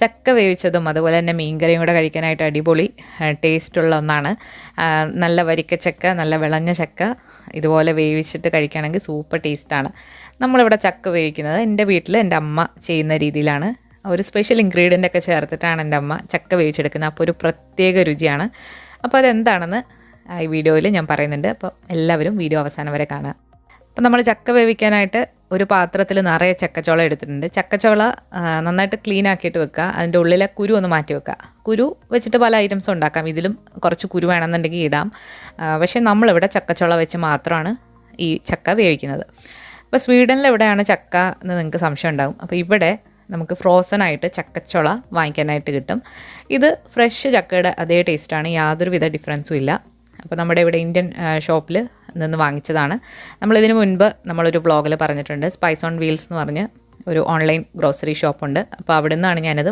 ചക്ക വേവിച്ചതും അതുപോലെ തന്നെ മീൻകറിയും കൂടെ കഴിക്കാനായിട്ട് അടിപൊളി ടേസ്റ്റുള്ള ഒന്നാണ്. നല്ല വരിക്കച്ചക്ക, നല്ല വിളഞ്ഞ ചക്ക ഇതുപോലെ വേവിച്ചിട്ട് കഴിക്കുകയാണെങ്കിൽ സൂപ്പർ ടേസ്റ്റാണ്. നമ്മളിവിടെ ചക്ക വേവിക്കുന്നത് എൻ്റെ വീട്ടിൽ എൻ്റെ അമ്മ ചെയ്യുന്ന രീതിയിലാണ്. ഒരു സ്പെഷ്യൽ ഇൻഗ്രീഡിയൻ്റ് ഒക്കെ ചേർത്തിട്ടാണ് എൻ്റെ അമ്മ ചക്ക വേവിച്ചെടുക്കുന്നത്. അപ്പോൾ ഒരു പ്രത്യേക രുചിയാണ്. അപ്പോൾ അതെന്താണെന്ന് ഈ വീഡിയോയിൽ ഞാൻ പറയുന്നുണ്ട്. അപ്പോൾ എല്ലാവരും വീഡിയോ അവസാനം വരെ കാണുക. അപ്പോൾ നമ്മൾ ചക്ക വേവിക്കാനായിട്ട് ഒരു പാത്രത്തിൽ നിറയെ ചക്കച്ചോള എടുത്തിട്ടുണ്ട്. ചക്കച്ചോള നന്നായിട്ട് ക്ലീൻ ആക്കിയിട്ട് വെക്കുക. അതിൻ്റെ ഉള്ളിലെ കുരു ഒന്ന് മാറ്റി വെക്കുക. കുരു വെച്ചിട്ട് പല ഐറ്റംസും ഉണ്ടാക്കാം. ഇതിലും കുറച്ച് കുരു വേണമെന്നുണ്ടെങ്കിൽ ഇടാം. പക്ഷേ നമ്മളിവിടെ ചക്കച്ചോള വെച്ച് മാത്രമാണ് ഈ ചക്ക വേവിക്കുന്നത്. അപ്പോൾ സ്വീഡനിൽ എവിടെയാണ് ചക്ക എന്ന് നിങ്ങൾക്ക് സംശയം ഉണ്ടാകും. അപ്പോൾ ഇവിടെ നമുക്ക് ഫ്രോസൺ ആയിട്ട് ചക്കച്ചോള വാങ്ങിക്കാനായിട്ട് കിട്ടും. ഇത് ഫ്രഷ് ചക്കയുടെ അതേ ടേസ്റ്റാണ്, യാതൊരുവിധ ഡിഫറൻസും ഇല്ല. അപ്പോൾ നമ്മുടെ ഇവിടെ ഇന്ത്യൻ ഷോപ്പിൽ നിന്ന് വാങ്ങിച്ചതാണ്. നമ്മളിതിന് മുൻപ് നമ്മളൊരു വ്ളോഗിൽ പറഞ്ഞിട്ടുണ്ട്. സ്പൈസ് ഓൺ വീൽസ് എന്ന് പറഞ്ഞ് ഒരു ഓൺലൈൻ ഗ്രോസറി ഷോപ്പുണ്ട്. അപ്പോൾ അവിടെ നിന്നാണ് ഞാനത്